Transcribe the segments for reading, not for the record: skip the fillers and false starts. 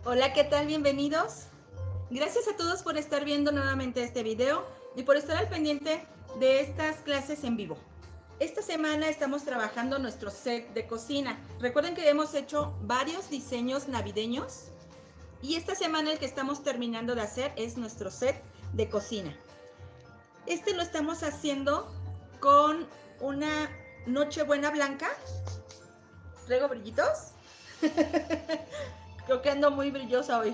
Hola, ¿qué tal? Bienvenidos. Gracias a todos por estar viendo nuevamente este video y por estar al pendiente de estas clases en vivo. Esta semana estamos trabajando nuestro set de cocina. Recuerden que hemos hecho varios diseños navideños y esta semana el que estamos terminando de hacer es nuestro set de cocina. Este lo estamos haciendo con una Nochebuena blanca. ¿Traigo brillitos? Creo que ando muy brillosa hoy.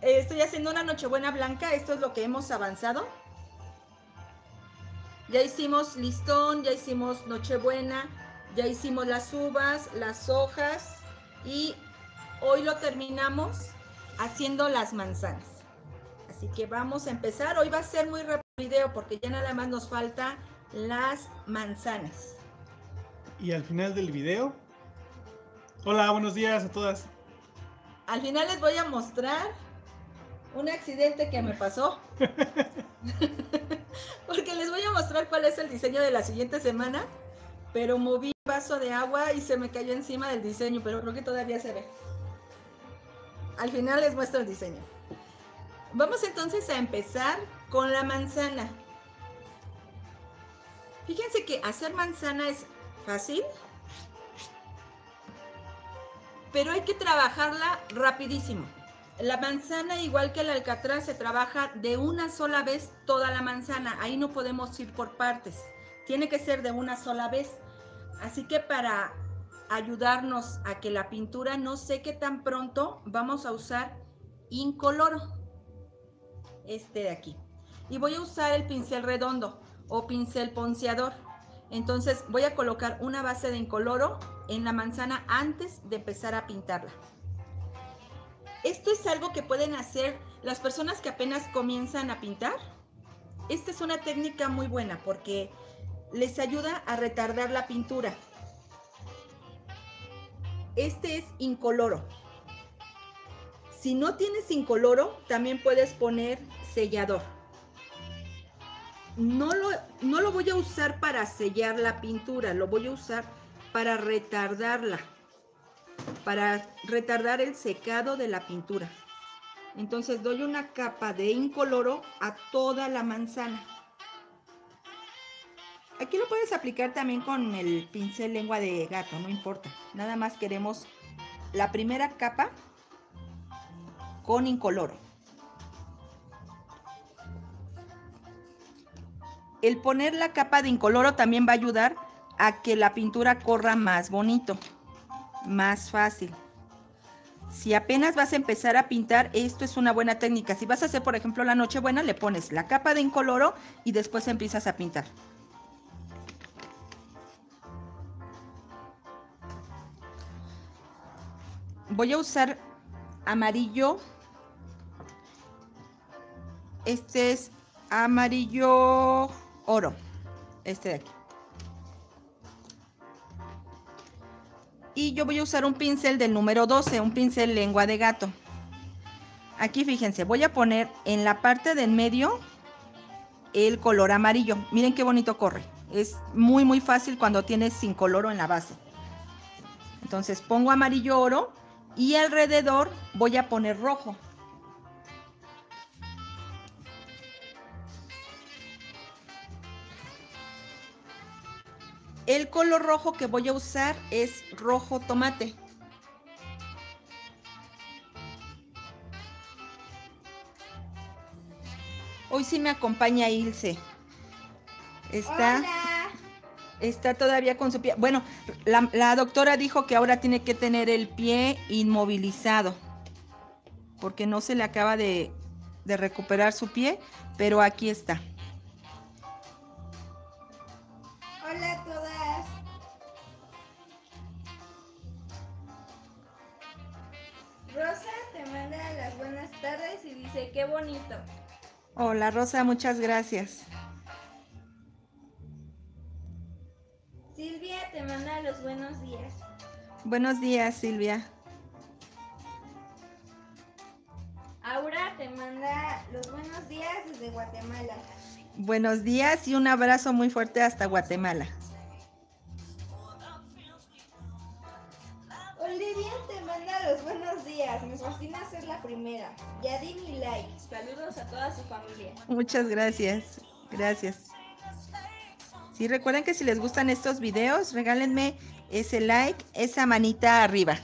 Estoy haciendo una Nochebuena blanca. Esto es lo que hemos avanzado. Ya hicimos listón, ya hicimos Nochebuena, ya hicimos las uvas, las hojas y hoy lo terminamos haciendo las manzanas. Así que vamos a empezar. Hoy va a ser muy rápido el video porque ya nada más nos falta las manzanas. Y al final del video, hola, buenos días a todas. Al final les voy a mostrar un accidente que me pasó. Porque les voy a mostrar cuál es el diseño de la siguiente semana. Pero moví un vaso de agua y se me cayó encima del diseño, pero creo que todavía se ve. Al final les muestro el diseño. Vamos entonces a empezar con la manzana. Fíjense que hacer manzana es fácil, pero hay que trabajarla rapidísimo. La manzana, igual que el alcatraz, se trabaja de una sola vez toda la manzana. Ahí no podemos ir por partes. Tiene que ser de una sola vez. Así que para ayudarnos a que la pintura no seque tan pronto, vamos a usar incoloro. Este de aquí. Y voy a usar el pincel redondo o pincel ponceador. Entonces voy a colocar una base de incoloro en la manzana antes de empezar a pintarla. Esto es algo que pueden hacer las personas que apenas comienzan a pintar. Esta es una técnica muy buena porque les ayuda a retardar la pintura. Este es incoloro. Si no tienes incoloro, también puedes poner sellador. No lo voy a usar para sellar la pintura, lo voy a usar para retardarla, para retardar el secado de la pintura. Entonces doy una capa de incoloro a toda la manzana. Aquí lo puedes aplicar también con el pincel lengua de gato, no importa. Nada más queremos la primera capa con incoloro. El poner la capa de incoloro también va a ayudar a que la pintura corra más bonito, más fácil. Si apenas vas a empezar a pintar, esto es una buena técnica. Si vas a hacer, por ejemplo, la Nochebuena, le pones la capa de incoloro y después empiezas a pintar. Voy a usar amarillo. Este es amarillo oro. Este de aquí. Y yo voy a usar un pincel del número 12, un pincel lengua de gato. Aquí fíjense, voy a poner en la parte del medio el color amarillo. Miren qué bonito corre. Es muy muy fácil cuando tienes incoloro en la base. Entonces pongo amarillo oro y alrededor voy a poner rojo. El color rojo que voy a usar es rojo tomate. Hoy sí me acompaña Ilse. Está todavía con su pie. Bueno, la doctora dijo que ahora tiene que tener el pie inmovilizado porque no se le acaba de recuperar su pie, pero aquí está. Hola a todas. Rosa te manda las buenas tardes y dice qué bonito. Hola Rosa, muchas gracias. Silvia te manda los buenos días. Buenos días, Silvia. Aura te manda los buenos días desde Guatemala. Buenos días y un abrazo muy fuerte hasta Guatemala. Olivia te manda manda los buenos días. Me fascina ser la primera. Ya di mi like. Saludos a toda su familia. Muchas gracias. Gracias. Sí, recuerden que si les gustan estos videos, regálenme ese like, esa manita arriba.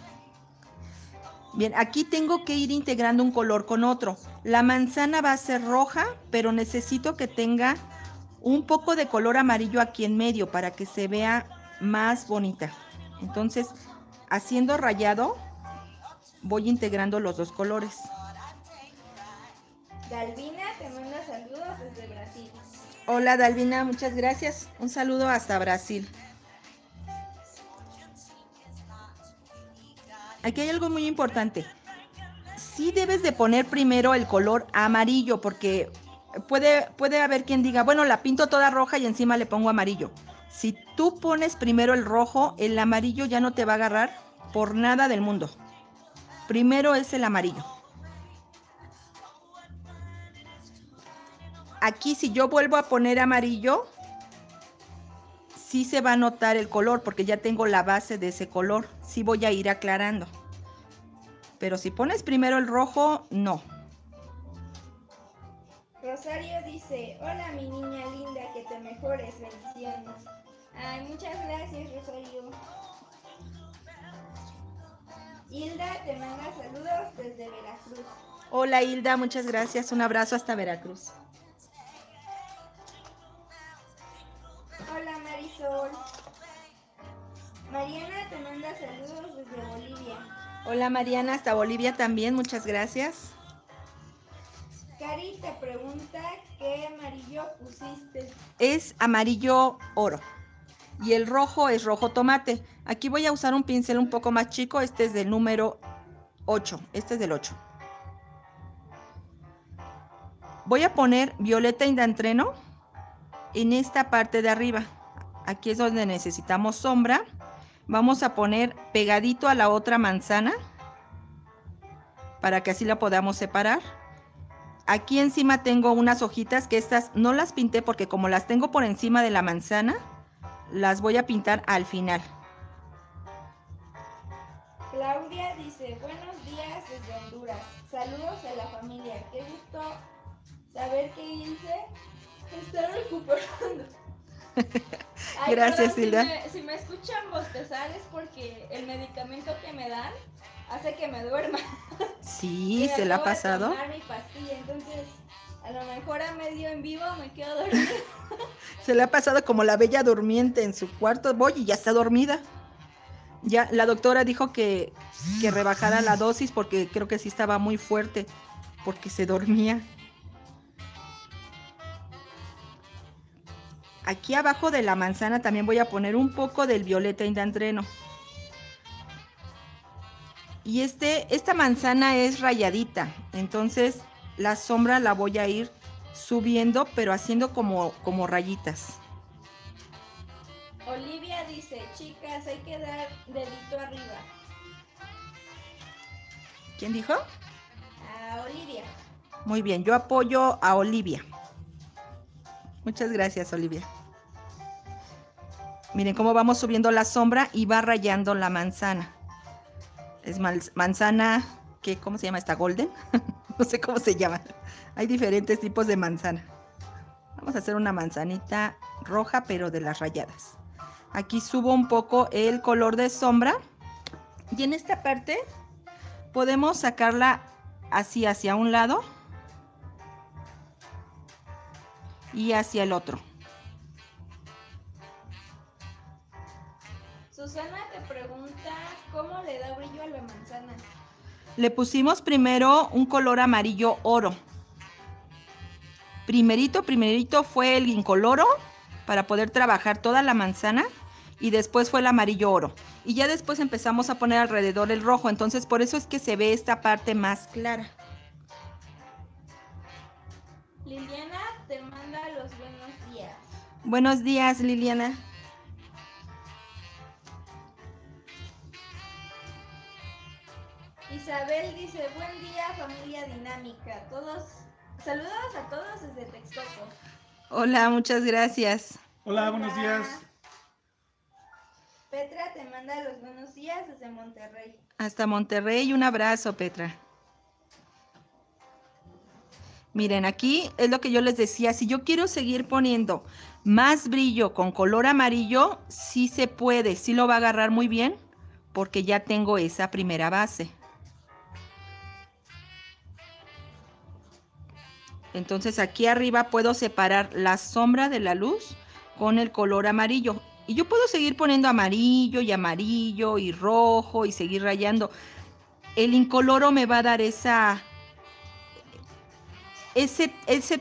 Bien, aquí tengo que ir integrando un color con otro. La manzana va a ser roja, pero necesito que tenga un poco de color amarillo aquí en medio para que se vea más bonita. Entonces, haciendo rayado, voy integrando los dos colores. Dalvina te manda saludos desde Brasil. Hola Dalvina, muchas gracias. Un saludo hasta Brasil. Aquí hay algo muy importante. Sí debes de poner primero el color amarillo porque puede haber quien diga, bueno, la pinto toda roja y encima le pongo amarillo. Si tú pones primero el rojo, el amarillo ya no te va a agarrar por nada del mundo. Primero es el amarillo. Aquí si yo vuelvo a poner amarillo, sí se va a notar el color porque ya tengo la base de ese color. Sí voy a ir aclarando. Pero si pones primero el rojo, no. Rosario dice, hola mi niña linda, que te mejores, bendiciones. Ay, muchas gracias Rosario. Hilda te manda saludos desde Veracruz. Hola Hilda, muchas gracias. Un abrazo hasta Veracruz. Hola Marisol. Mariana te manda saludos desde Bolivia. Hola Mariana, hasta Bolivia también, muchas gracias. Cari te pregunta qué amarillo pusiste. Es amarillo oro y el rojo es rojo tomate. Aquí voy a usar un pincel un poco más chico, este es del número 8, este es del 8. Voy a poner violeta indantreno en esta parte de arriba. Aquí es donde necesitamos sombra. Vamos a poner pegadito a la otra manzana para que así la podamos separar. Aquí encima tengo unas hojitas que estas no las pinté porque como las tengo por encima de la manzana, las voy a pintar al final. Claudia dice, buenos días desde Honduras. Saludos a la familia. Qué gusto saber que Ilse está recuperando. Ay, gracias, perdón, Hilda. si me escuchan bostezar es porque el medicamento que me dan hace que me duerma. Sí, se le ha pasado. Tomar mi pastilla, entonces a lo mejor a medio en vivo me quedo dormida. Se le ha pasado como la bella durmiente en su cuarto. Voy y ya está dormida. Ya la doctora dijo que rebajara la dosis porque creo que sí estaba muy fuerte porque se dormía. Aquí abajo de la manzana también voy a poner un poco del violeta indantreno. Y esta manzana es rayadita, entonces la sombra la voy a ir subiendo, pero haciendo como rayitas. Olivia dice, chicas, hay que dar dedito arriba. ¿Quién dijo? A Olivia. Muy bien, yo apoyo a Olivia. Muchas gracias, Olivia. Miren cómo vamos subiendo la sombra y va rayando la manzana. Es manzana, ¿cómo se llama esta? ¿Golden? No sé cómo se llama. Hay diferentes tipos de manzana. Vamos a hacer una manzanita roja, pero de las rayadas. Aquí subo un poco el color de sombra. Y en esta parte podemos sacarla así hacia un lado y hacia el otro. Susana te pregunta cómo le da brillo a la manzana. Le pusimos primero un color amarillo oro. Primerito fue el incoloro para poder trabajar toda la manzana y después fue el amarillo oro. Y ya después empezamos a poner alrededor el rojo, entonces por eso es que se ve esta parte más clara. Liliana te manda los buenos días. Buenos días, Liliana. Isabel dice, buen día familia dinámica. Saludos a todos desde Texcoco. Hola, muchas gracias. Hola, buenos días. Petra te manda los buenos días desde Monterrey. Hasta Monterrey, un abrazo, Petra. Miren, aquí es lo que yo les decía, si yo quiero seguir poniendo más brillo con color amarillo, sí se puede, sí lo va a agarrar muy bien, porque ya tengo esa primera base. Entonces aquí arriba puedo separar la sombra de la luz con el color amarillo. Y yo puedo seguir poniendo amarillo y rojo y seguir rayando. El incoloro me va a dar ese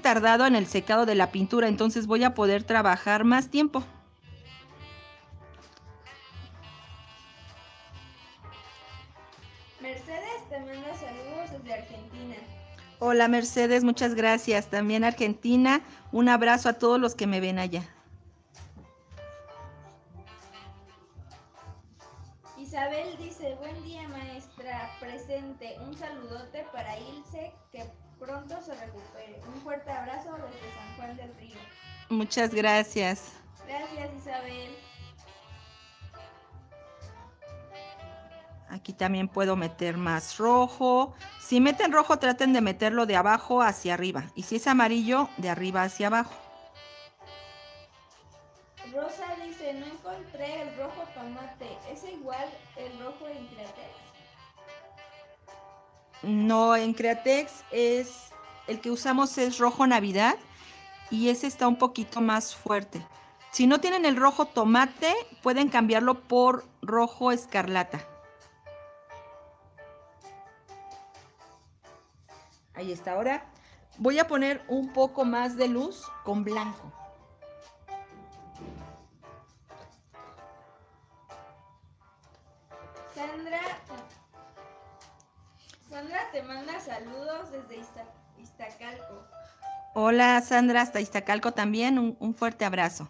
tardado en el secado de la pintura. Entonces voy a poder trabajar más tiempo. Mercedes te manda saludos desde Argentina. Hola Mercedes, muchas gracias. También Argentina, un abrazo a todos los que me ven allá. Isabel dice, buen día maestra, presente. Un saludote para Ilse, que pronto se recupere. Un fuerte abrazo desde San Juan del Río. Muchas gracias. Gracias Isabel. Aquí también puedo meter más rojo. Si meten rojo, traten de meterlo de abajo hacia arriba. Y si es amarillo, de arriba hacia abajo. Rosa dice, no encontré el rojo tomate. ¿Es igual el rojo en Createx? No, en Createx el que usamos es rojo Navidad. Y ese está un poquito más fuerte. Si no tienen el rojo tomate, pueden cambiarlo por rojo escarlata. Ahí está. Ahora voy a poner un poco más de luz con blanco. Sandra te manda saludos desde Iztacalco. Hola Sandra, hasta Iztacalco también, un fuerte abrazo.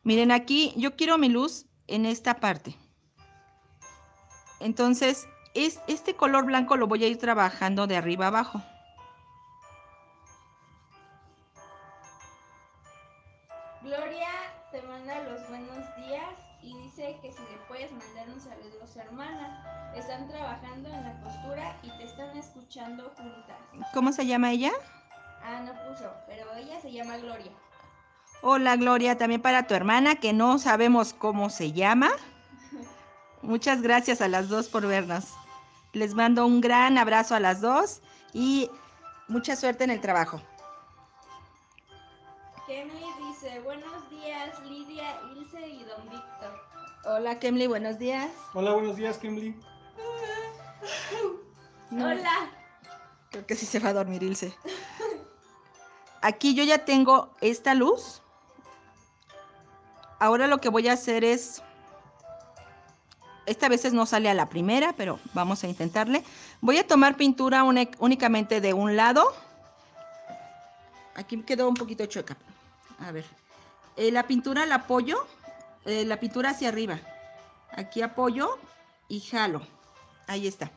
Miren aquí, yo quiero mi luz en esta parte. Entonces, este color blanco lo voy a ir trabajando de arriba abajo. Gloria te manda los buenos días y dice que si le puedes mandar un saludo a su hermana. Están trabajando en la costura y te están escuchando juntas. ¿Cómo se llama ella? Ah, no puso, pero ella se llama Gloria. Hola Gloria, también para tu hermana que no sabemos cómo se llama. Muchas gracias a las dos por vernos. Les mando un gran abrazo a las dos y mucha suerte en el trabajo. Kemly dice, buenos días Lidia, Ilse y Don Víctor. Hola Kemly, buenos días. Hola, buenos días, Kimberly. No, Hola. creo que sí se va a dormir Ilse. Aquí yo ya tengo esta luz. Ahora lo que voy a hacer es... Esta vez no sale a la primera, pero vamos a intentarle. Voy a tomar pintura únicamente de un lado. Aquí quedó un poquito chueca. A ver. La pintura la apoyo. La pintura hacia arriba. Aquí apoyo y jalo. Ahí está.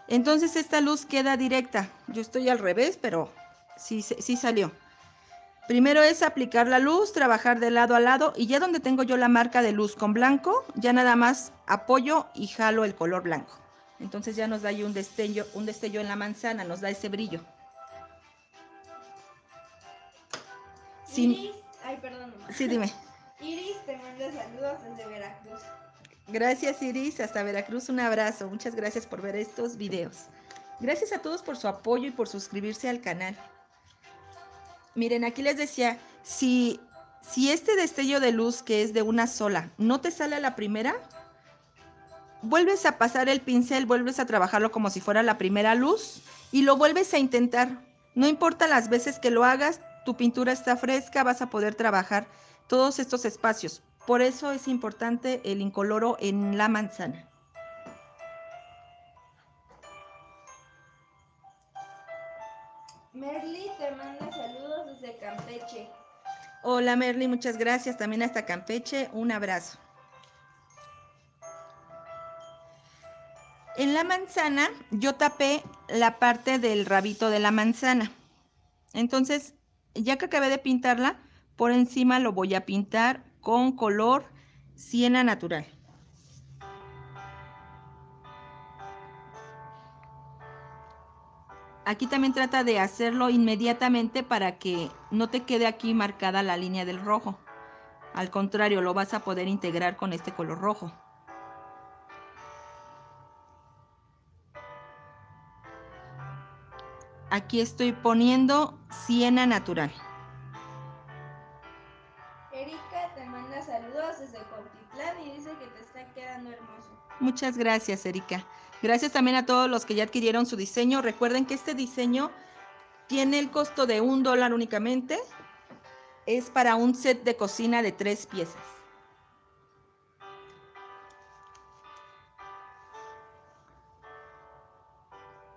Entonces esta luz queda directa. Yo estoy al revés, pero sí salió. Primero es aplicar la luz, trabajar de lado a lado y ya donde tengo yo la marca de luz con blanco, ya nada más apoyo y jalo el color blanco. Entonces ya nos da ahí un destello en la manzana, nos da ese brillo. Iris, ay perdón. Sí, dime. Iris te manda saludos desde Veracruz. Gracias Iris, hasta Veracruz, un abrazo. Muchas gracias por ver estos videos. Gracias a todos por su apoyo y por suscribirse al canal. Miren, aquí les decía, si este destello de luz que es de una sola no te sale a la primera, vuelves a pasar el pincel, vuelves a trabajarlo como si fuera la primera luz y lo vuelves a intentar. No importa las veces que lo hagas, tu pintura está fresca, vas a poder trabajar todos estos espacios. Por eso es importante el incoloro en la manzana. Merly te manda saludos desde Campeche. Hola Merly, muchas gracias. También hasta Campeche, un abrazo. En la manzana yo tapé la parte del rabito de la manzana. Entonces, ya que acabé de pintarla, por encima lo voy a pintar con color siena natural. Aquí también trata de hacerlo inmediatamente para que no te quede aquí marcada la línea del rojo. Al contrario, lo vas a poder integrar con este color rojo. Aquí estoy poniendo siena natural. Erika te manda saludos desde Cuautitlán y dice que te está quedando hermoso. Muchas gracias, Erika. Gracias también a todos los que ya adquirieron su diseño. Recuerden que este diseño tiene el costo de $1 únicamente. Es para un set de cocina de 3 piezas.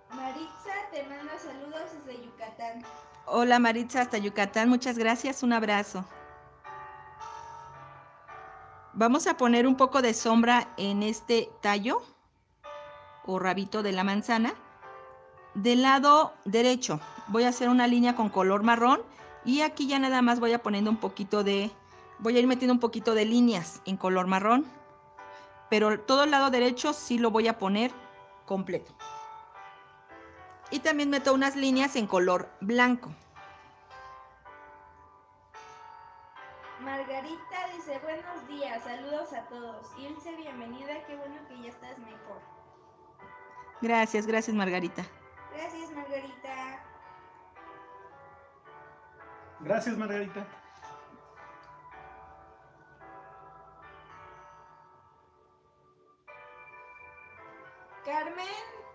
Maritza te manda saludos desde Yucatán. Hola Maritza, hasta Yucatán. Muchas gracias. Un abrazo. Vamos a poner un poco de sombra en este tallo o rabito de la manzana. Del lado derecho voy a hacer una línea con color marrón y aquí ya nada más voy a poniendo un poquito de, voy a ir metiendo un poquito de líneas en color marrón, pero todo el lado derecho sí lo voy a poner completo. Y también meto unas líneas en color blanco. Margarita dice buenos días, saludos a todos. Ilse, bienvenida, qué bueno que ya estás mejor. Gracias, gracias Margarita. Gracias, Margarita. Gracias, Margarita. Carmen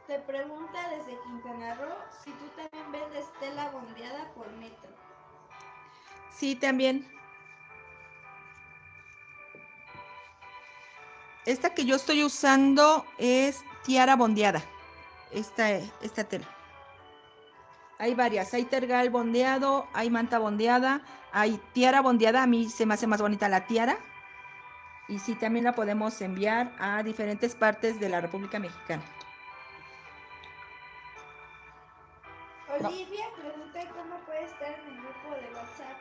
te pregunta desde Quintana Roo si tú también vendes tela bondeada por metro. Sí, también. Esta que yo estoy usando es tiara bondeada. Esta tela. Hay varias, hay tergal bondeado, hay manta bondeada, hay tiara bondeada. A mí se me hace más bonita la tiara. Y sí, también la podemos enviar a diferentes partes de la República Mexicana. Olivia pregunta cómo puede estar en el grupo de WhatsApp.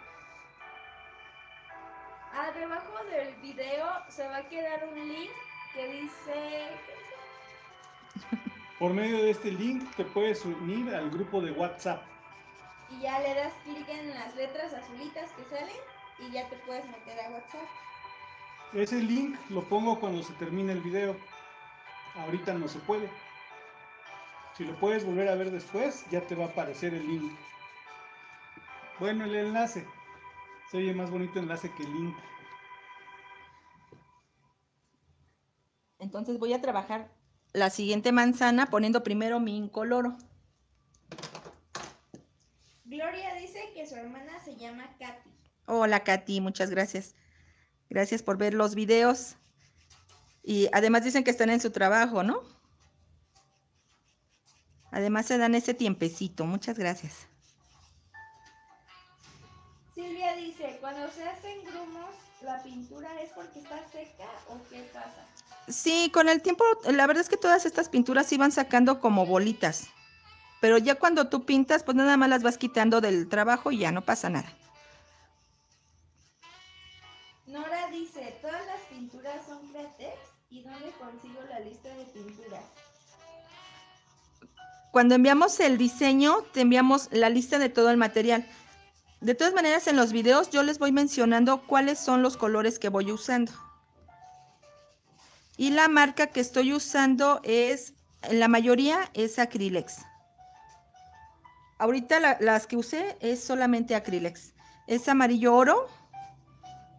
Debajo del video se va a quedar un link que dice... Por medio de este link te puedes unir al grupo de WhatsApp. Y ya le das clic en las letras azulitas que salen y ya te puedes meter a WhatsApp. Ese link lo pongo cuando se termine el video. Ahorita no se puede. Si lo puedes volver a ver después, ya te va a aparecer el link. Bueno, el enlace. Se oye más bonito enlace que el link. Entonces voy a trabajar la siguiente manzana poniendo primero mi incoloro. Gloria dice que su hermana se llama Katy. Hola Katy, muchas gracias. Gracias por ver los videos. Y además dicen que están en su trabajo, ¿no? Además se dan ese tiempecito. Muchas gracias. Silvia dice, cuando se hacen grumos, ¿la pintura es porque está seca o qué pasa? Sí, con el tiempo, la verdad es que todas estas pinturas iban sacando como bolitas. Pero ya cuando tú pintas, pues nada más las vas quitando del trabajo y ya no pasa nada. Nora dice, ¿todas las pinturas son Createx? ¿Y dónde consigo la lista de pinturas? Cuando enviamos el diseño, te enviamos la lista de todo el material. De todas maneras, en los videos yo les voy mencionando cuáles son los colores que voy usando. Y la marca que estoy usando es, la mayoría es Acrylex. Ahorita las que usé es solamente Acrylex. Es amarillo oro.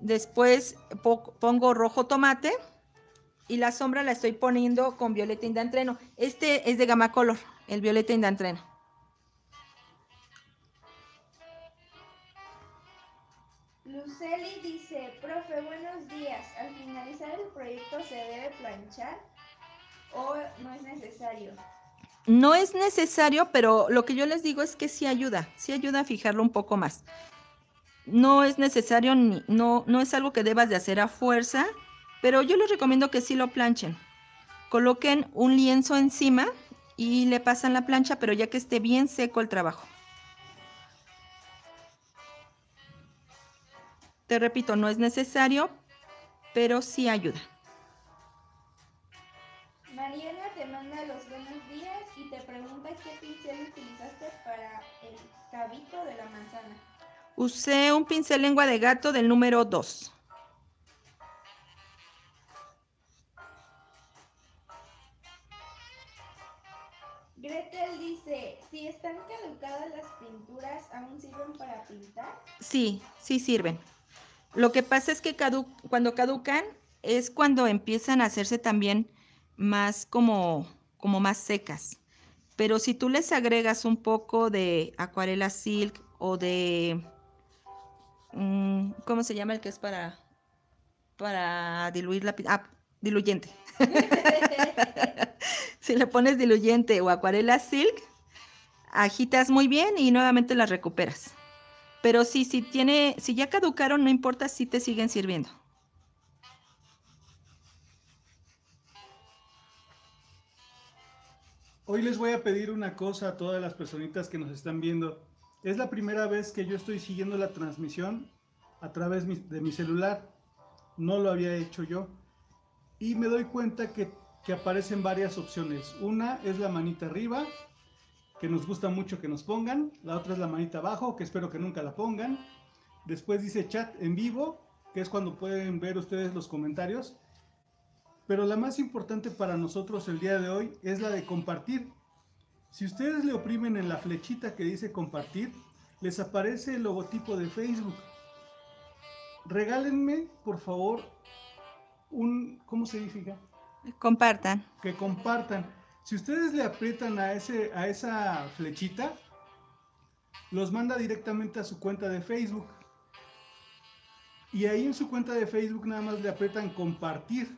Después pongo rojo tomate. Y la sombra la estoy poniendo con violeta indantreno. Este es de Gama Color, el violeta indantreno. Luceli dice, profe, buenos días. Al finalizar el proyecto, ¿se debe planchar o no es necesario? No es necesario, pero lo que yo les digo es que sí ayuda a fijarlo un poco más. No es necesario, no es algo que debas de hacer a fuerza, pero yo les recomiendo que sí lo planchen. Coloquen un lienzo encima y le pasan la plancha, pero ya que esté bien seco el trabajo. Te repito, no es necesario, pero sí ayuda. Mariela te manda los buenos días y te pregunta qué pincel utilizaste para el cabito de la manzana. Usé un pincel lengua de gato del número 2. Gretel dice, si están caducadas las pinturas, ¿aún sirven para pintar? Sí, sí sirven. Lo que pasa es que cuando caducan es cuando empiezan a hacerse también más como más secas. Pero si tú les agregas un poco de acuarela silk o de, ¿cómo se llama el que es para diluir la pintura? Ah, diluyente. Si le pones diluyente o acuarela silk, agitas muy bien y nuevamente las recuperas. Pero sí, si ya caducaron, no importa si te siguen sirviendo. Hoy les voy a pedir una cosa a todas las personitas que nos están viendo. Es la primera vez que yo estoy siguiendo la transmisión a través de mi celular. No lo había hecho yo. Y me doy cuenta que aparecen varias opciones. Una es la manita arriba, que nos gusta mucho que nos pongan. La otra es la manita abajo, que espero que nunca la pongan. Después dice chat en vivo, que es cuando pueden ver ustedes los comentarios. Pero la más importante para nosotros el día de hoy es la de compartir. Si ustedes le oprimen en la flechita que dice compartir, les aparece el logotipo de Facebook. Regálenme, por favor, ¿cómo se dice? Compartan. Que compartan. Si ustedes le aprietan a esa flechita, los manda directamente a su cuenta de Facebook. Y ahí en su cuenta de Facebook nada más le aprietan compartir.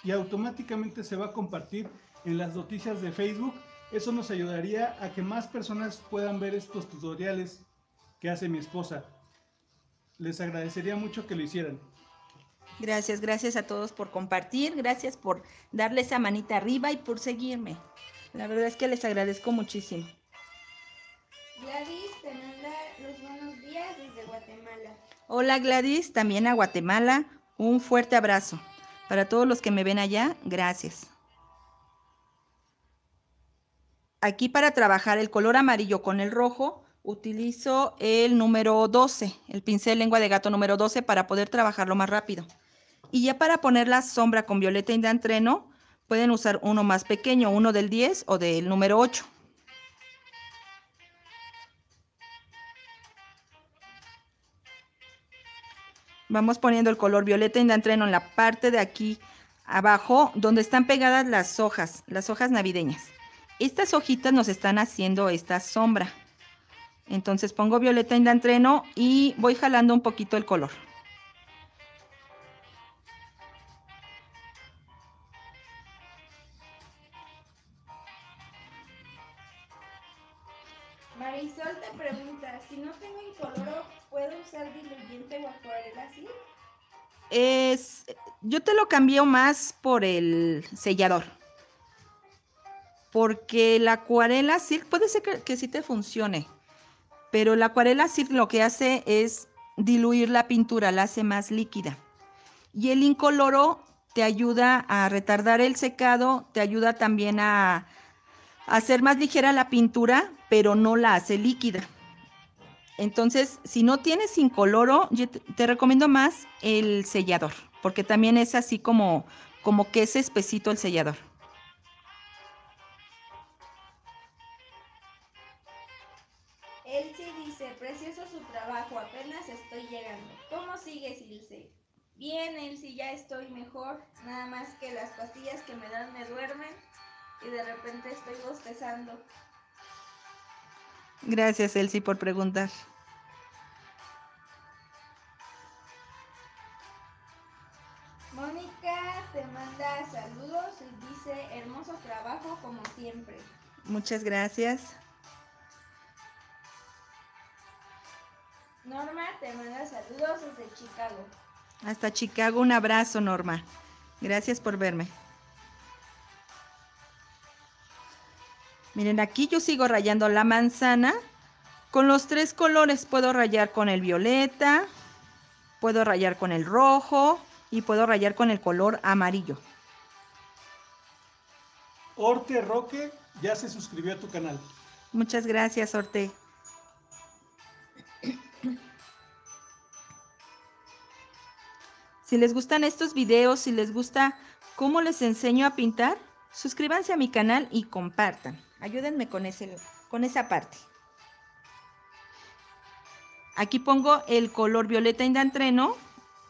Y automáticamente se va a compartir en las noticias de Facebook. Eso nos ayudaría a que más personas puedan ver estos tutoriales que hace mi esposa. Les agradecería mucho que lo hicieran. Gracias a todos por compartir, gracias por darle esa manita arriba y por seguirme. La verdad es que les agradezco muchísimo. Gladys te manda los buenos días desde Guatemala. Hola Gladys, también a Guatemala, un fuerte abrazo. Para todos los que me ven allá, gracias. Aquí para trabajar el color amarillo con el rojo, utilizo el número 12, el pincel lengua de gato número 12 para poder trabajarlo más rápido. Y ya para poner la sombra con violeta indantreno, pueden usar uno más pequeño, uno del 10 o del número 8. Vamos poniendo el color violeta indantreno en la parte de aquí abajo, donde están pegadas las hojas navideñas. Estas hojitas nos están haciendo esta sombra. Entonces pongo violeta indantreno y voy jalando un poquito el color. Marisol te pregunta, si no tengo incoloro, ¿puedo usar diluyente o acuarela así? Yo te lo cambio más por el sellador. Porque la acuarela silk puede ser que sí te funcione. Pero la acuarela silk lo que hace es diluir la pintura, la hace más líquida. Y el incoloro te ayuda a retardar el secado, te ayuda también a hacer más ligera la pintura, pero no la hace líquida. Entonces, si no tienes incoloro, yo te recomiendo más el sellador, porque también es así como que es espesito el sellador. Elsie dice, precioso su trabajo, apenas estoy llegando. ¿Cómo sigues, Ilse? Bien, Elsie, ya estoy mejor, nada más que las pastillas que me dan me duermen y de repente estoy bostezando. Gracias, Elsie, por preguntar. Mónica te manda saludos y dice, hermoso trabajo como siempre. Muchas gracias. Norma te manda saludos desde Chicago. Hasta Chicago, un abrazo, Norma. Gracias por verme. Miren, aquí yo sigo rayando la manzana con los 3 colores. Puedo rayar con el violeta, puedo rayar con el rojo y puedo rayar con el color amarillo. Orte Roque ya se suscribió a tu canal. Muchas gracias, Orte. Si les gustan estos videos, si les gusta cómo les enseño a pintar, suscríbanse a mi canal y compartan. Ayúdenme con esa parte. Aquí pongo el color violeta indantreno,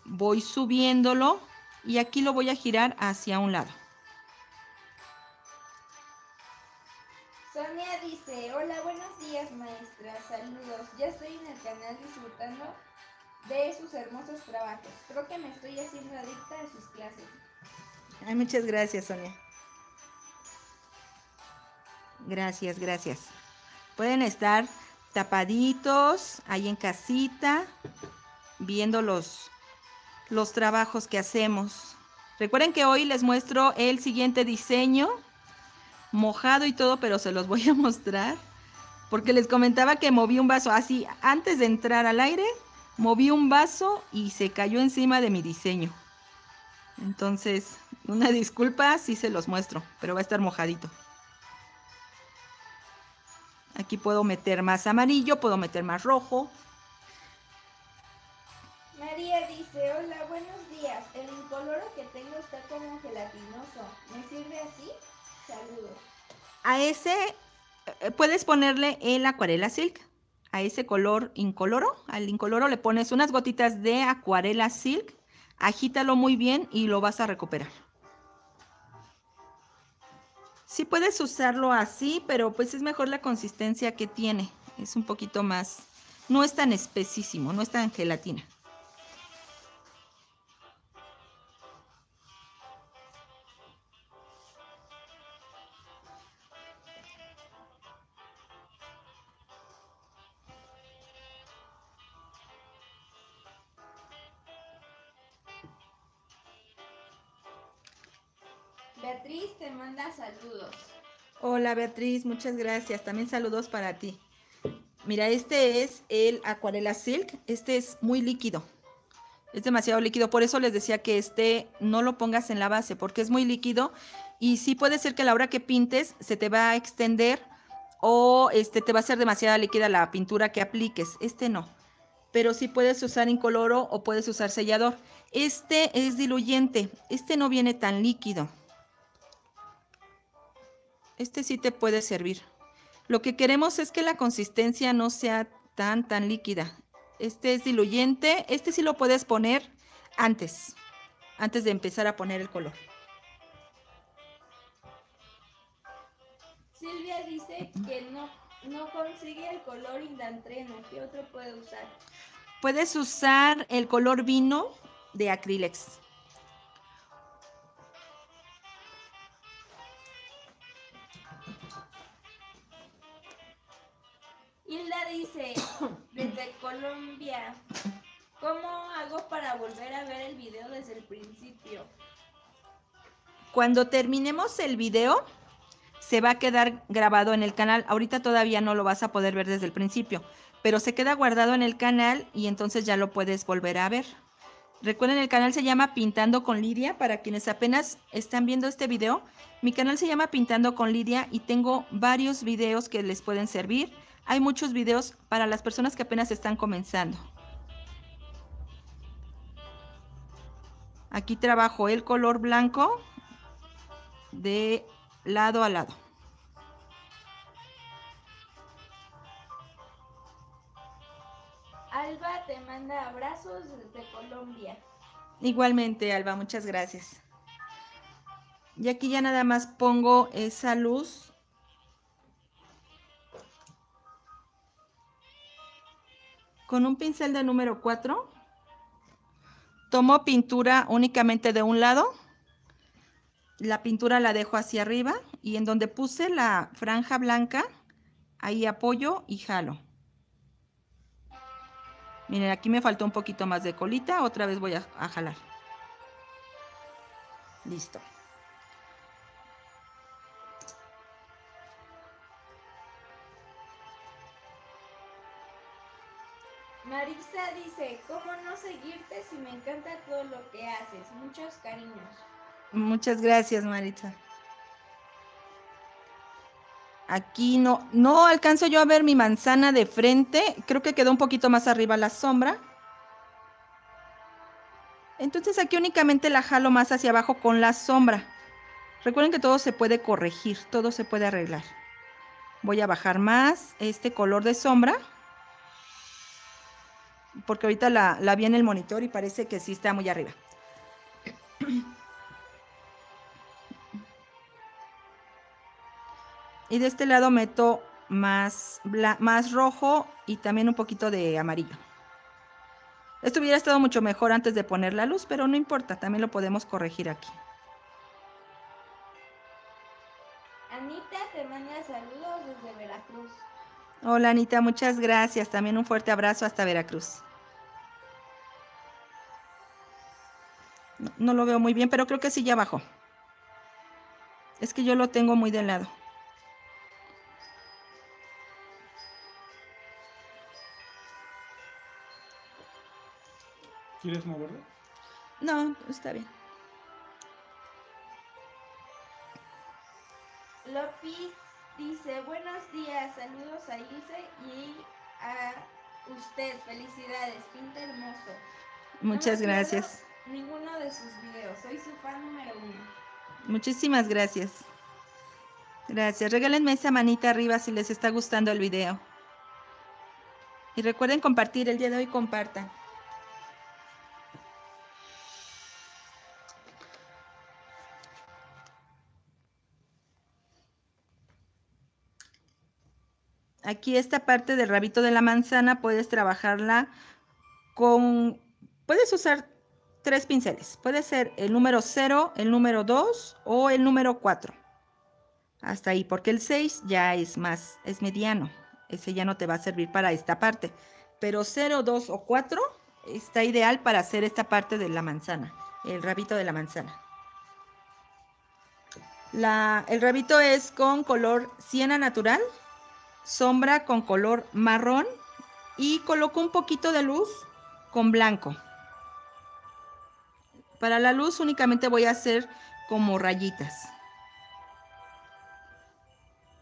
voy subiéndolo y aquí lo voy a girar hacia un lado. Sonia dice, hola, buenos días maestra, saludos. Ya estoy en el canal disfrutando de sus hermosos trabajos. Creo que me estoy haciendo adicta a sus clases. Ay, muchas gracias, Sonia. Gracias, gracias. Pueden estar tapaditos ahí en casita, viendo los trabajos que hacemos. Recuerden que hoy les muestro el siguiente diseño, mojado y todo, pero se los voy a mostrar, porque les comentaba que moví un vaso así, antes de entrar al aire, moví un vaso y se cayó encima de mi diseño. Entonces, una disculpa, sí se los muestro, pero va a estar mojadito. Aquí puedo meter más amarillo, puedo meter más rojo. María dice, hola, buenos días. El incoloro que tengo está como gelatinoso. ¿Me sirve así? Saludos. A ese puedes ponerle el acuarela silk. A ese color incoloro, al incoloro le pones unas gotitas de acuarela silk, agítalo muy bien y lo vas a recuperar. Sí puedes usarlo así, pero pues es mejor la consistencia que tiene. Es un poquito más, no es tan espesísimo, no es tan gelatina. Beatriz te manda saludos. Hola Beatriz, muchas gracias. También saludos para ti. Mira, este es el acuarela silk. Este es muy líquido. Es demasiado líquido. Por eso les decía que este no lo pongas en la base, porque es muy líquido. Y sí puede ser que a la hora que pintes se te va a extender o te va a hacer demasiada líquida la pintura que apliques. Este no. Pero sí puedes usar incoloro o puedes usar sellador. Este es diluyente. Este no viene tan líquido. Este sí te puede servir. Lo que queremos es que la consistencia no sea tan líquida. Este es diluyente. Este sí lo puedes poner antes de empezar a poner el color. Silvia dice que no consigue el color indantreno. ¿Qué otro puede usar? Puedes usar el color vino de Acrylex. Hilda dice, desde Colombia, ¿cómo hago para volver a ver el video desde el principio? Cuando terminemos el video, se va a quedar grabado en el canal. Ahorita todavía no lo vas a poder ver desde el principio, pero se queda guardado en el canal y entonces ya lo puedes volver a ver. Recuerden, el canal se llama Pintando con Lidia. Para quienes apenas están viendo este video, mi canal se llama Pintando con Lidia y tengo varios videos que les pueden servir. Hay muchos videos para las personas que apenas están comenzando. Aquí trabajo el color blanco de lado a lado. Alba te manda abrazos desde Colombia. Igualmente, Alba, muchas gracias. Y aquí ya nada más pongo esa luz. Con un pincel de número 4, tomo pintura únicamente de un lado. La pintura la dejo hacia arriba y en donde puse la franja blanca, ahí apoyo y jalo. Miren, aquí me faltó un poquito más de colita, otra vez voy a jalar. Listo. Marisa dice, ¿cómo no seguirte si me encanta todo lo que haces? Muchos cariños. Muchas gracias, Maritza. Aquí no alcanzo yo a ver mi manzana de frente. Creo que quedó un poquito más arriba la sombra. Entonces aquí únicamente la jalo más hacia abajo con la sombra. Recuerden que todo se puede corregir, todo se puede arreglar. Voy a bajar más este color de sombra, porque ahorita la vi en el monitor y parece que sí está muy arriba. Y de este lado meto más rojo y también un poquito de amarillo. Esto hubiera estado mucho mejor antes de poner la luz, pero no importa, también lo podemos corregir aquí. Anita te manda saludos desde Veracruz. Hola Anita, muchas gracias. También un fuerte abrazo hasta Veracruz. No lo veo muy bien, pero creo que sí ya bajó. Es que yo lo tengo muy de lado. ¿Quieres moverlo? No, está bien. Lopis dice, buenos días, saludos a Ilse y a usted, felicidades, pinta hermoso. Muchas No me gracias. pierdo ninguno de sus videos, soy su fan número 1. Muchísimas gracias. Gracias. Regálenme esa manita arriba si les está gustando el video. Y recuerden compartir, el día de hoy compartan. Aquí esta parte del rabito de la manzana puedes trabajarla con... Puedes usar 3 pinceles. Puede ser el número 0, el número 2 o el número 4. Hasta ahí, porque el 6 ya es mediano. Ese ya no te va a servir para esta parte. Pero 0, 2 o 4 está ideal para hacer esta parte de la manzana, el rabito de la manzana. El rabito es con color siena natural, sombra con color marrón y coloco un poquito de luz con blanco. Para la luz únicamente voy a hacer como rayitas.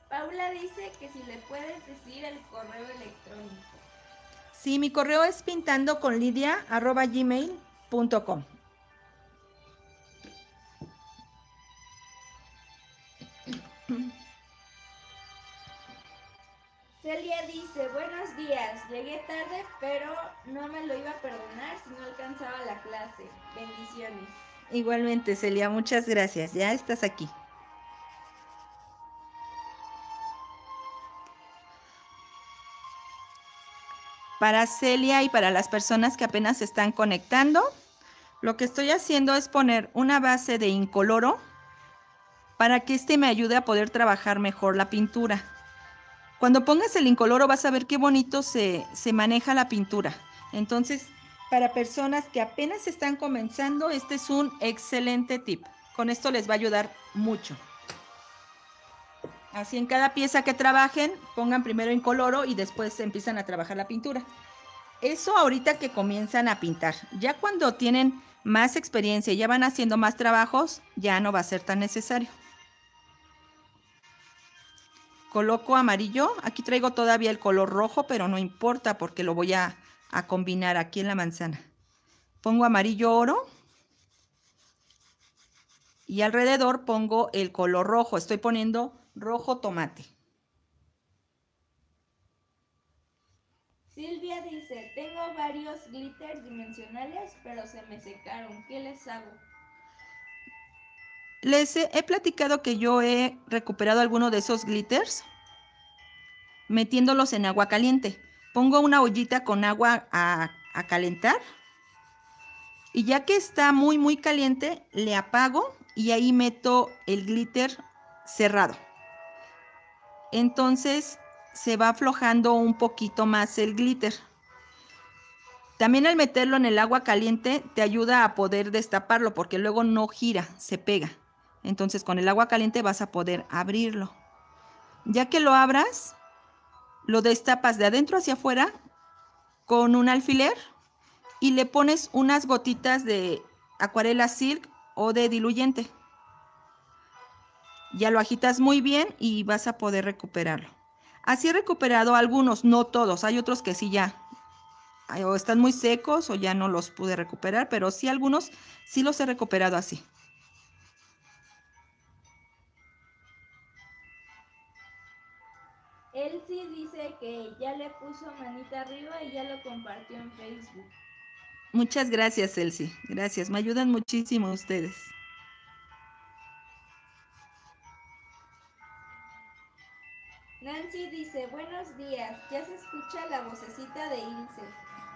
Paula dice que si le puedes decir el correo electrónico. Sí, mi correo es pintandoconlidia@gmail.com. Celia dice, buenos días, llegué tarde, pero no me lo iba a perdonar si no alcanzaba la clase. Bendiciones. Igualmente, Celia, muchas gracias. Ya estás aquí. Para Celia y para las personas que apenas se están conectando, lo que estoy haciendo es poner una base de incoloro para que este me ayude a poder trabajar mejor la pintura. Cuando pongas el incoloro vas a ver qué bonito se maneja la pintura. Entonces, para personas que apenas están comenzando, este es un excelente tip. Con esto les va a ayudar mucho. Así en cada pieza que trabajen, pongan primero incoloro y después empiezan a trabajar la pintura. Eso ahorita que comienzan a pintar. Ya cuando tienen más experiencia y ya van haciendo más trabajos, ya no va a ser tan necesario. Coloco amarillo. Aquí traigo todavía el color rojo, pero no importa porque lo voy a combinar aquí en la manzana. Pongo amarillo oro. Y alrededor pongo el color rojo. Estoy poniendo rojo tomate. Silvia dice, tengo varios glitters dimensionales, pero se me secaron. ¿Qué les hago? Les he platicado que yo he recuperado alguno de esos glitters metiéndolos en agua caliente. Pongo una ollita con agua a calentar y ya que está muy caliente, le apago y ahí meto el glitter cerrado. Entonces se va aflojando un poquito más el glitter. También al meterlo en el agua caliente te ayuda a poder destaparlo porque luego no gira, se pega. Entonces con el agua caliente vas a poder abrirlo. Ya que lo abras, lo destapas de adentro hacia afuera con un alfiler y le pones unas gotitas de acuarela silk o de diluyente. Ya lo agitas muy bien y vas a poder recuperarlo. Así he recuperado algunos, no todos. Hay otros que sí ya o están muy secos o ya no los pude recuperar, pero sí algunos sí los he recuperado así. Él sí dice que ya le puso manita arriba y ya lo compartió en Facebook. Muchas gracias, Elsie. Gracias, me ayudan muchísimo ustedes. Nancy dice, buenos días, ya se escucha la vocecita de Ilse.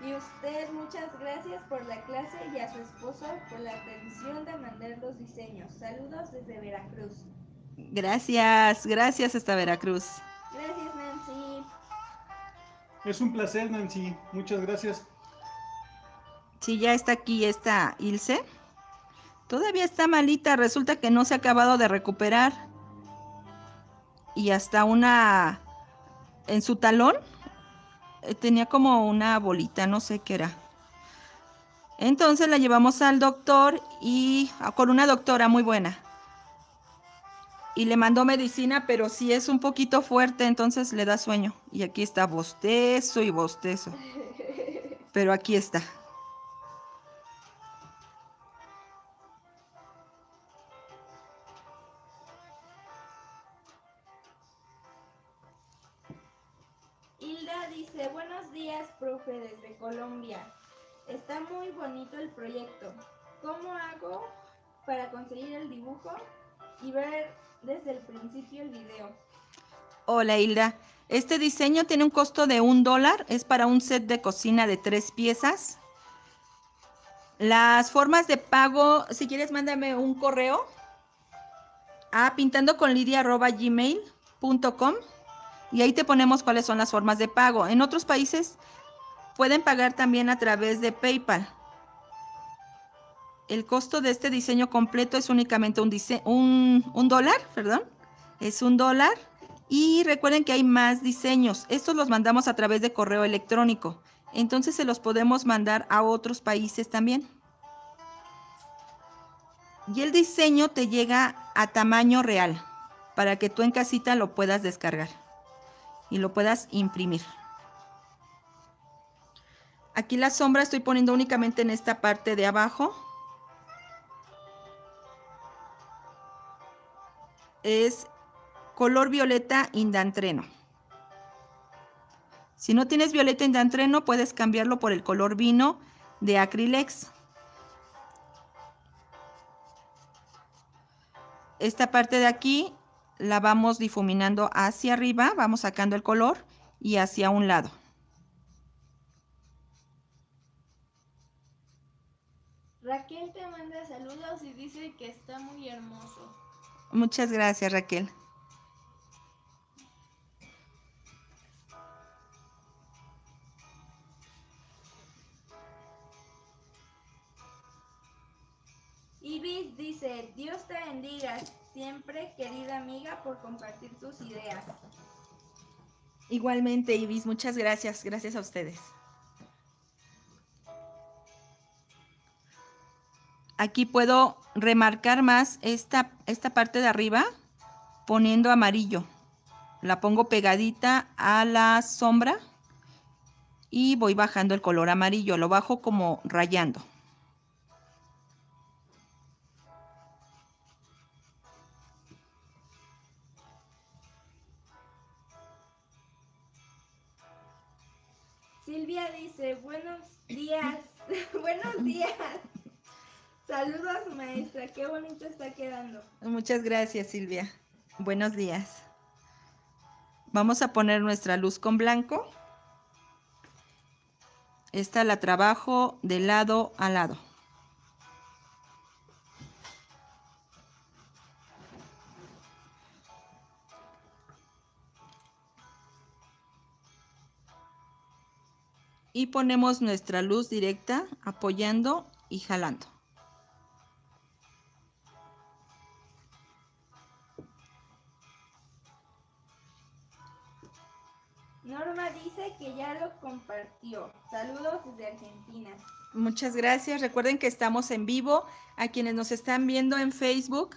Y usted, muchas gracias por la clase y a su esposo por la atención de mandar los diseños. Saludos desde Veracruz. Gracias, gracias hasta Veracruz. Gracias, Nancy. Es un placer, Nancy. Muchas gracias. Sí, ya está aquí esta Ilse. Todavía está malita, resulta que no se ha acabado de recuperar. Y hasta una en su talón tenía como una bolita, no sé qué era. Entonces la llevamos al doctor y con una doctora muy buena. Y le mandó medicina, pero sí es un poquito fuerte, entonces le da sueño. Y aquí está bostezo y bostezo. Pero aquí está. Hilda dice, buenos días, profe, desde Colombia. Está muy bonito el proyecto. ¿Cómo hago para conseguir el dibujo y ver desde el principio el video? Hola, Hilda. Este diseño tiene un costo de $1. Es para un set de cocina de 3 piezas. Las formas de pago, si quieres, mándame un correo a pintandoconlidia@gmail.com y ahí te ponemos cuáles son las formas de pago. En otros países pueden pagar también a través de PayPal. El costo de este diseño completo es únicamente un dólar, perdón. Es $1. Y recuerden que hay más diseños. Estos los mandamos a través de correo electrónico. Entonces se los podemos mandar a otros países también. Y el diseño te llega a tamaño real para que tú en casita lo puedas descargar y lo puedas imprimir. Aquí la sombra estoy poniendo únicamente en esta parte de abajo. Es color violeta indantreno. Si no tienes violeta indantreno, puedes cambiarlo por el color vino de Acrylex. Esta parte de aquí la vamos difuminando hacia arriba, vamos sacando el color y hacia un lado. Raquel te manda saludos y dice que está muy hermoso. Muchas gracias, Raquel. Ibis dice, Dios te bendiga siempre, querida amiga, por compartir tus ideas. Igualmente, Ibis, muchas gracias. Gracias a ustedes. Aquí puedo remarcar más esta parte de arriba poniendo amarillo. La pongo pegadita a la sombra y voy bajando el color amarillo. Lo bajo como rayando. Silvia dice, buenos días, buenos días. Saludos, maestra, qué bonito está quedando. Muchas gracias, Silvia. Buenos días. Vamos a poner nuestra luz con blanco. Esta la trabajo de lado a lado. Y ponemos nuestra luz directa apoyando y jalando. Norma dice que ya lo compartió. Saludos desde Argentina. Muchas gracias. Recuerden que estamos en vivo. A quienes nos están viendo en Facebook,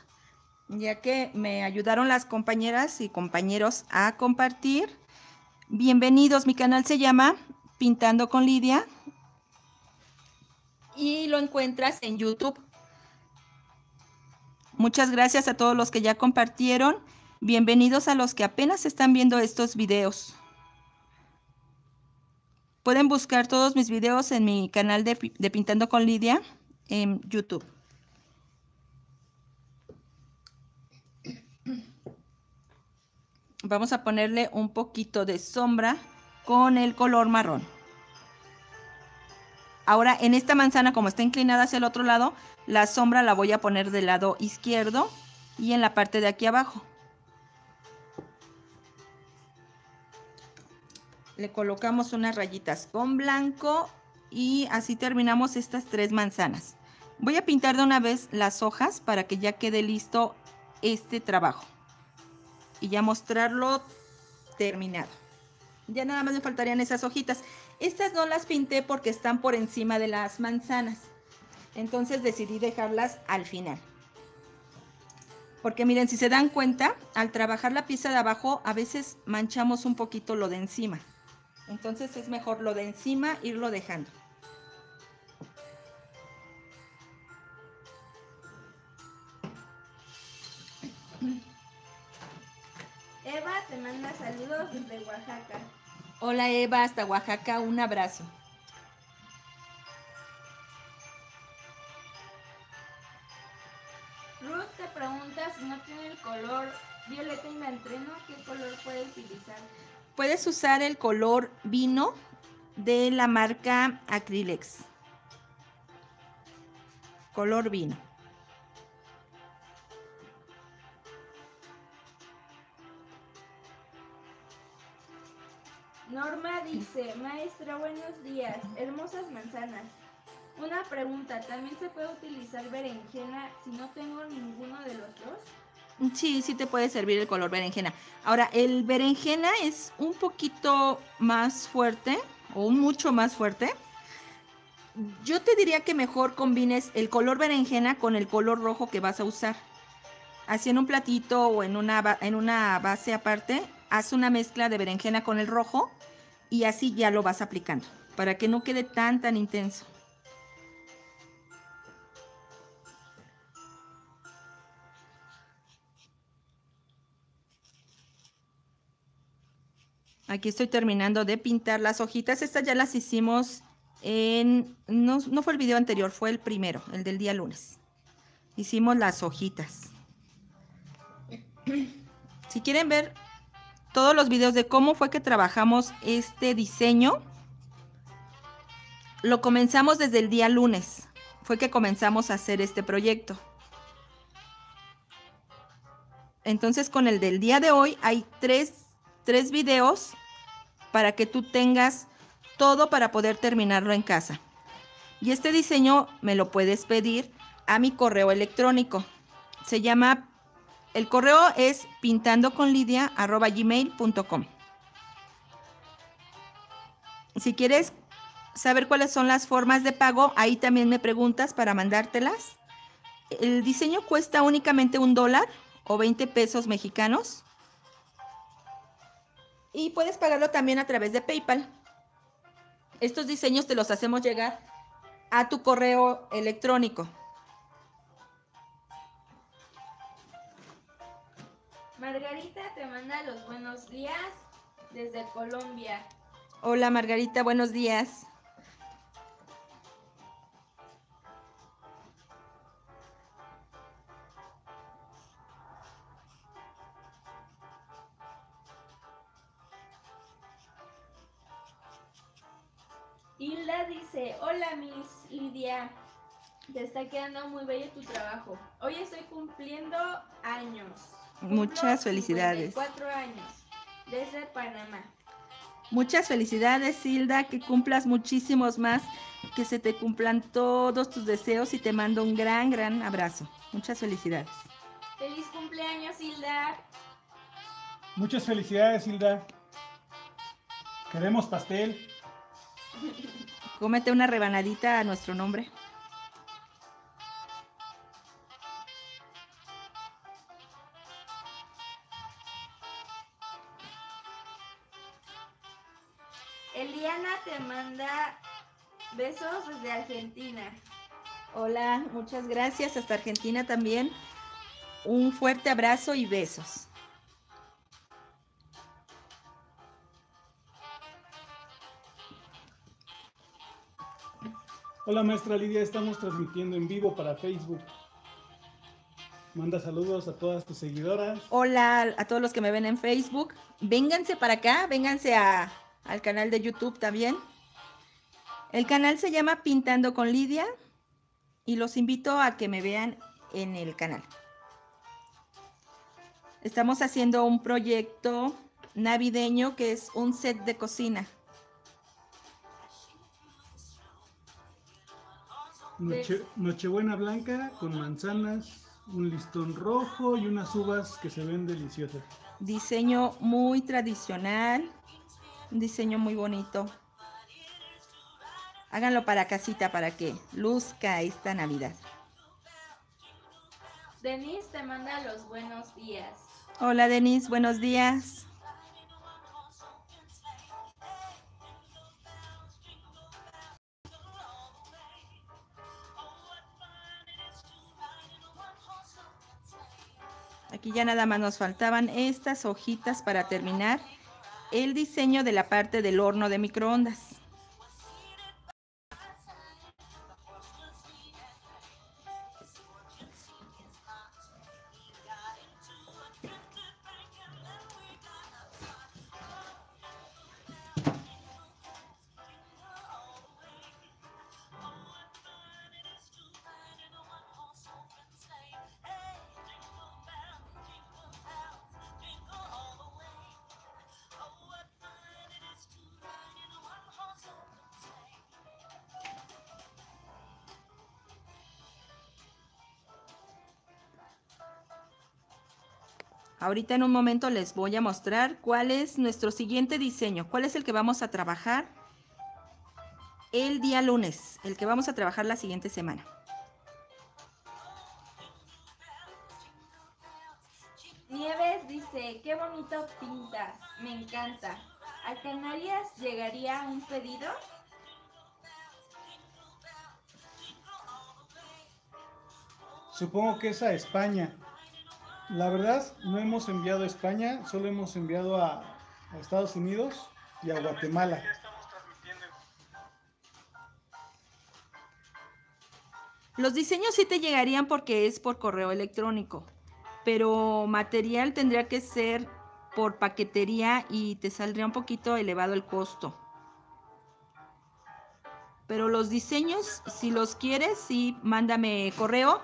ya que me ayudaron las compañeras y compañeros a compartir. Bienvenidos. Mi canal se llama Pintando con Lidia y lo encuentras en YouTube. Muchas gracias a todos los que ya compartieron. Bienvenidos a los que apenas están viendo estos videos. Pueden buscar todos mis videos en mi canal de Pintando con Lidia en YouTube. Vamos a ponerle un poquito de sombra con el color marrón. Ahora en esta manzana, como está inclinada hacia el otro lado, la sombra la voy a poner del lado izquierdo y en la parte de aquí abajo. Le colocamos unas rayitas con blanco y así terminamos estas 3 manzanas. Voy a pintar de una vez las hojas para que ya quede listo este trabajo y ya mostrarlo terminado. Ya nada más me faltarían esas hojitas. Estas no las pinté porque están por encima de las manzanas, entonces decidí dejarlas al final. Porque miren, si se dan cuenta, al trabajar la pieza de abajo a veces manchamos un poquito lo de encima. Entonces es mejor lo de encima irlo dejando. Eva te manda saludos desde Oaxaca. Hola Eva, hasta Oaxaca, un abrazo. Ruth te pregunta si no tiene el color violeta indantreno, ¿qué color puede utilizar? Puedes usar el color vino de la marca Acrylex. Color vino. Norma dice, maestra, buenos días, hermosas manzanas. Una pregunta, ¿también se puede utilizar berenjena si no tengo ninguno de los dos? Sí, sí te puede servir el color berenjena. Ahora, el berenjena es un poquito más fuerte o mucho más fuerte. Yo te diría que mejor combines el color berenjena con el color rojo que vas a usar. Así en un platito o en una base aparte, haz una mezcla de berenjena con el rojo y así ya lo vas aplicando para que no quede tan intenso. Aquí estoy terminando de pintar las hojitas. Estas ya las hicimos en... No fue el video anterior, fue el primero, el del día lunes. Hicimos las hojitas. Si quieren ver todos los videos de cómo fue que trabajamos este diseño, lo comenzamos desde el día lunes. Fue que comenzamos a hacer este proyecto. Entonces con el del día de hoy hay tres videos para que tú tengas todo para poder terminarlo en casa. Y este diseño me lo puedes pedir a mi correo electrónico. Se llama, el correo es pintandoconlidia@gmail.com. Si quieres saber cuáles son las formas de pago, ahí también me preguntas para mandártelas. El diseño cuesta únicamente $1 o 20 pesos mexicanos. Y puedes pagarlo también a través de PayPal. Estos diseños te los hacemos llegar a tu correo electrónico. Margarita te manda los buenos días desde Colombia. Hola Margarita, buenos días. Hilda dice, hola Miss Lidia, te está quedando muy bello tu trabajo. Hoy estoy cumpliendo años. Muchas felicidades. 4 años, desde Panamá. Muchas felicidades, Hilda, que cumplas muchísimos más, que se te cumplan todos tus deseos y te mando un gran abrazo. Muchas felicidades. ¡Feliz cumpleaños, Hilda! Muchas felicidades, Hilda. Queremos pastel. Cómete una rebanadita a nuestro nombre. Eliana te manda besos desde Argentina. Hola, muchas gracias. Hasta Argentina también. Un fuerte abrazo y besos. Hola maestra Lidia, estamos transmitiendo en vivo para Facebook. Manda saludos a todas tus seguidoras. Hola a todos los que me ven en Facebook. Vénganse para acá, vénganse al canal de YouTube también. El canal se llama Pintando con Lidia y los invito a que me vean en el canal. Estamos haciendo un proyecto navideño que es un set de cocina. Nochebuena blanca con manzanas, un listón rojo y unas uvas que se ven deliciosas. Diseño muy tradicional, un diseño muy bonito. Háganlo para casita para que luzca esta Navidad. Denise te manda los buenos días. Hola Denise, buenos días. Aquí ya nada más nos faltaban estas hojitas para terminar el diseño de la parte del horno de microondas. Ahorita en un momento les voy a mostrar cuál es nuestro siguiente diseño, cuál es el que vamos a trabajar el día lunes, el que vamos a trabajar la siguiente semana. Nieves dice, qué bonito pintas, me encanta. ¿A Canarias llegaría un pedido? Supongo que es a España. La verdad, no hemos enviado a España, solo hemos enviado a Estados Unidos y a Guatemala. Los diseños sí te llegarían porque es por correo electrónico, pero material tendría que ser por paquetería y te saldría un poquito elevado el costo. Pero los diseños, si los quieres, sí, mándame correo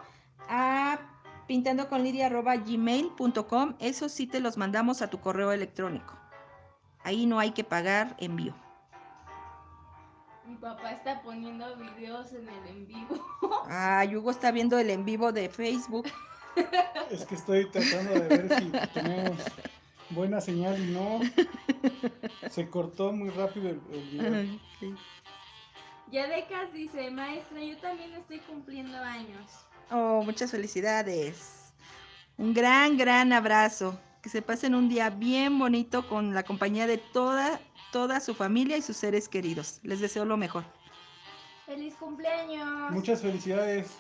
a pintandoconlidia@gmail.com. Eso sí te los mandamos a tu correo electrónico. Ahí no hay que pagar envío. Mi papá está poniendo videos en el en vivo. Ah, Hugo está viendo el en vivo de Facebook. Es que estoy tratando de ver si tenemos buena señal y no. Se cortó muy rápido el video. Sí. Yadecas dice, maestra, yo también estoy cumpliendo años. Oh, muchas felicidades. Un gran abrazo. Que se pasen un día bien bonito con la compañía de toda su familia y sus seres queridos. Les deseo lo mejor. ¡Feliz cumpleaños! Muchas felicidades.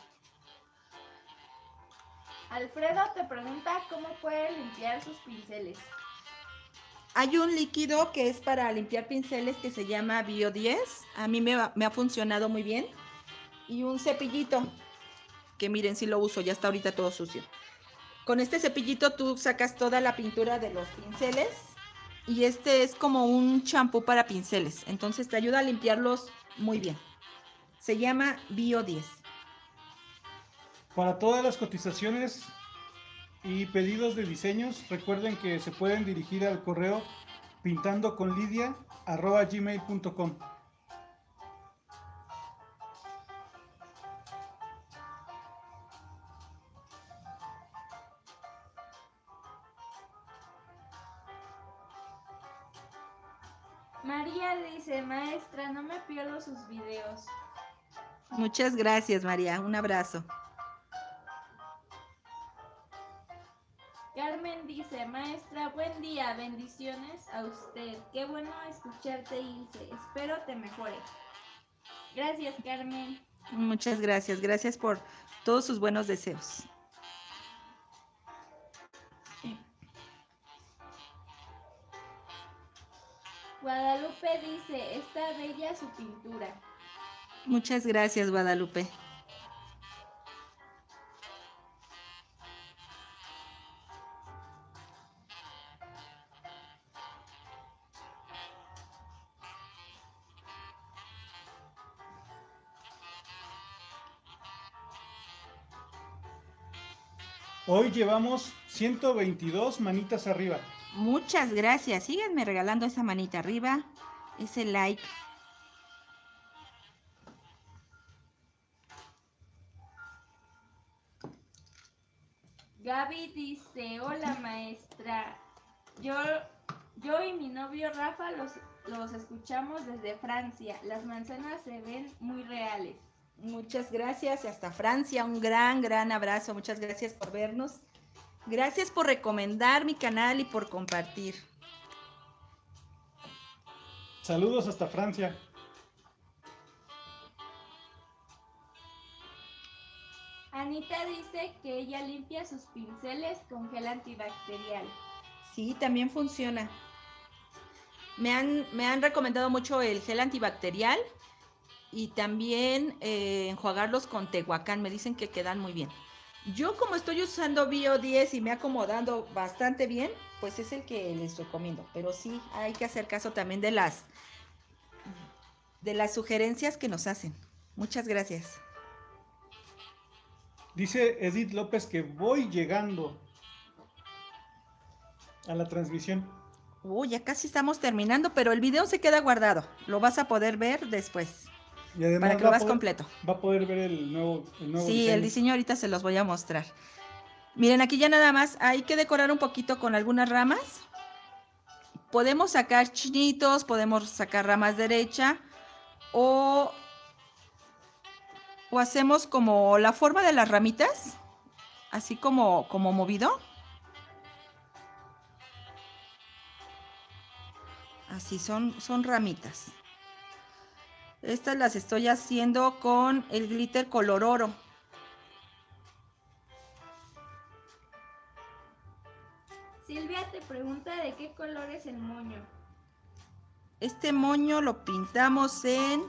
Alfredo te pregunta cómo puede limpiar sus pinceles. Hay un líquido que es para limpiar pinceles que se llama Bio 10. A mí me ha funcionado muy bien. Y un cepillito, que miren si lo uso, ya está ahorita todo sucio. Con este cepillito tú sacas toda la pintura de los pinceles y este es como un champú para pinceles. Entonces te ayuda a limpiarlos muy bien. Se llama Bio 10. Para todas las cotizaciones y pedidos de diseños, recuerden que se pueden dirigir al correo pintandoconlidia@gmail.com. María dice, maestra, no me pierdo sus videos. Muchas gracias, María. Un abrazo. Carmen dice, maestra, buen día, bendiciones a usted. Qué bueno escucharte, Ilse. Espero te mejores. Gracias, Carmen. Muchas gracias. Gracias por todos sus buenos deseos. Guadalupe dice, está bella su pintura. Muchas gracias, Guadalupe. Hoy llevamos 122 manitas arriba. Muchas gracias. Síganme regalando esa manita arriba, ese like. Gaby dice, hola maestra, yo y mi novio Rafa los escuchamos desde Francia. Las manzanas se ven muy reales. Muchas gracias y hasta Francia. Un gran abrazo. Muchas gracias por vernos. Gracias por recomendar mi canal y por compartir. Saludos hasta Francia. Anita dice que ella limpia sus pinceles con gel antibacterial. Sí, también funciona. Me han recomendado mucho el gel antibacterial y también enjuagarlos con Tehuacán. Me dicen que quedan muy bien. Yo, como estoy usando Bio 10 y me ha acomodado bastante bien, pues es el que les recomiendo. Pero sí, hay que hacer caso también de las sugerencias que nos hacen. Muchas gracias. Dice Edith López que voy llegando a la transmisión. Ya casi estamos terminando, pero el video se queda guardado. Lo vas a poder ver después. Y además para que lo veas completo. Va a poder ver el nuevo sí, diseño. El diseño ahorita se los voy a mostrar. Miren, aquí ya nada más hay que decorar un poquito con algunas ramas. Podemos sacar chinitos, podemos sacar ramas derecha o hacemos como la forma de las ramitas, así como movido. Así son ramitas. Estas las estoy haciendo con el glitter color oro. Silvia te pregunta de qué color es el moño. Este moño lo pintamos en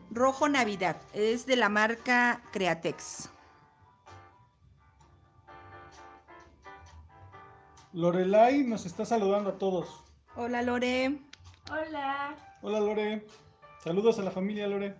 rojo Navidad. Es de la marca Createx. Lorelai nos está saludando a todos. Hola, Lore. Hola. Hola, Lore. Saludos a la familia, Lore.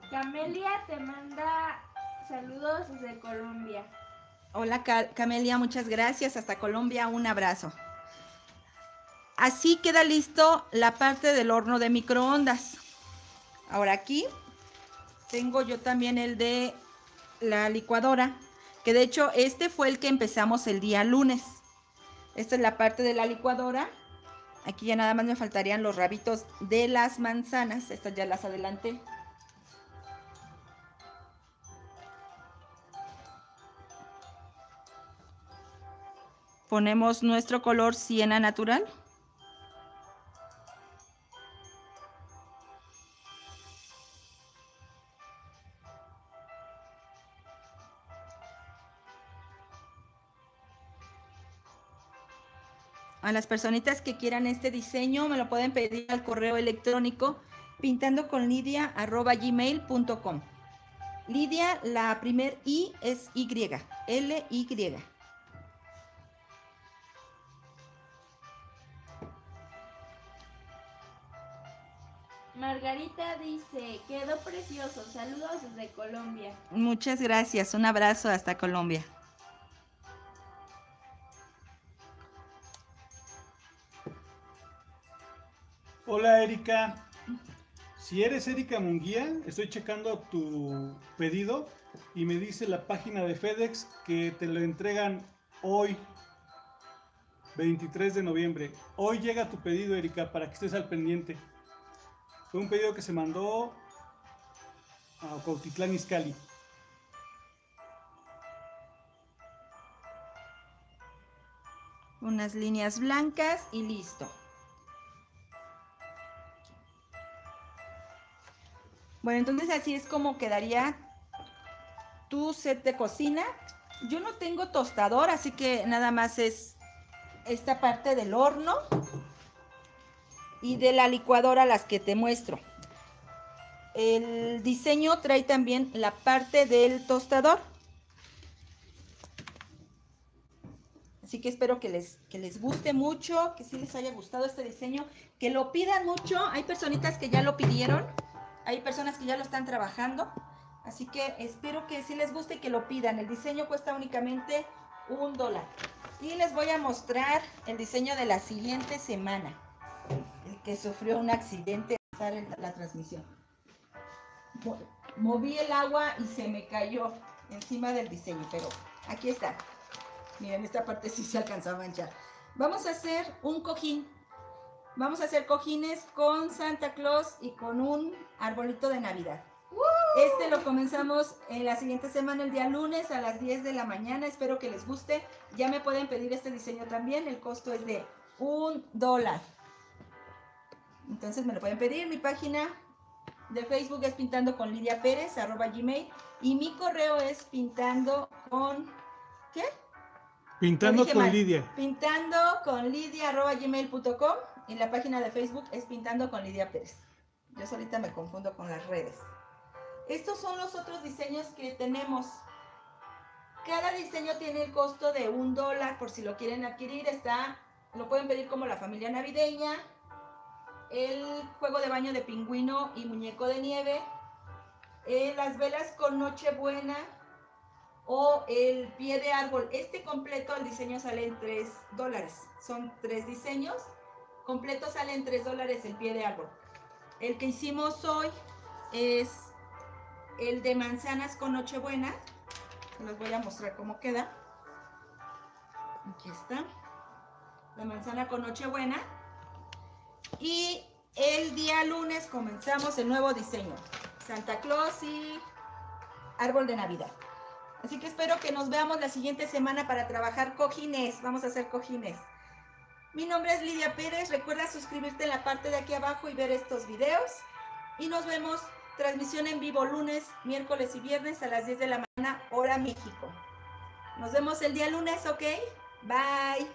Camelia te manda saludos desde Colombia. Hola, Camelia, muchas gracias. Hasta Colombia, un abrazo. Así queda listo la parte del horno de microondas. Ahora aquí tengo yo también el de la licuadora, que de hecho este fue el que empezamos el día lunes. Esta es la parte de la licuadora. Aquí ya nada más me faltarían los rabitos de las manzanas. Estas ya las adelanté. Ponemos nuestro color siena natural. A las personitas que quieran este diseño me lo pueden pedir al correo electrónico pintandoconlidia@gmail.com. Lidia, la primer I es Y, L-Y. Margarita dice, quedó precioso, saludos desde Colombia. Muchas gracias, un abrazo hasta Colombia. Hola Erika, si eres Erika Munguía, estoy checando tu pedido y me dice la página de FedEx que te lo entregan hoy, 23 de noviembre. Hoy llega tu pedido, Erika, para que estés al pendiente. Fue un pedido que se mandó a Cuautitlán Izcalli. Unas líneas blancas y listo. Bueno, entonces así es como quedaría tu set de cocina. Yo no tengo tostador, así que nada más es esta parte del horno y de la licuadora, las que te muestro. El diseño trae también la parte del tostador. Así que espero que les guste mucho, que sí les haya gustado este diseño, que lo pidan mucho. Hay personitas que ya lo pidieron, hay personas que ya lo están trabajando. Así que espero que sí les guste y que lo pidan. El diseño cuesta únicamente $1. Y les voy a mostrar el diseño de la siguiente semana. El que sufrió un accidente al empezar la transmisión. Moví el agua y se me cayó encima del diseño, pero aquí está. Miren, esta parte sí se alcanzó a manchar. Vamos a hacer un cojín. Vamos a hacer cojines con Santa Claus y con un arbolito de Navidad. Este lo comenzamos en la siguiente semana, el día lunes a las 10 de la mañana. Espero que les guste. Ya me pueden pedir este diseño también. El costo es de $1. Entonces me lo pueden pedir. Mi página de Facebook es pintando con Lidia Pérez, @gmail. Y mi correo es pintando con... ¿Qué? Pintando con mal. Lidia. Pintando con Lidia @gmail.com. Y la página de Facebook es Pintando con Lidia Pérez. Yo solita me confundo con las redes. Estos son los otros diseños que tenemos. Cada diseño tiene el costo de $1 por si lo quieren adquirir. Lo pueden pedir como la familia navideña, el juego de baño de pingüino y muñeco de nieve, las velas con Nochebuena o el pie de árbol. Este completo, el diseño sale en $3. Son 3 diseños. Completo sale en $3 el pie de árbol. El que hicimos hoy es el de manzanas con Nochebuena. Les voy a mostrar cómo queda. Aquí está. La manzana con Nochebuena. Y el día lunes comenzamos el nuevo diseño. Santa Claus y árbol de Navidad. Así que espero que nos veamos la siguiente semana para trabajar cojines. Vamos a hacer cojines. Mi nombre es Lidia Pérez. Recuerda suscribirte en la parte de aquí abajo y ver estos videos. Y nos vemos transmisión en vivo lunes, miércoles y viernes a las 10 de la mañana, hora México. Nos vemos el día lunes, ¿ok? Bye.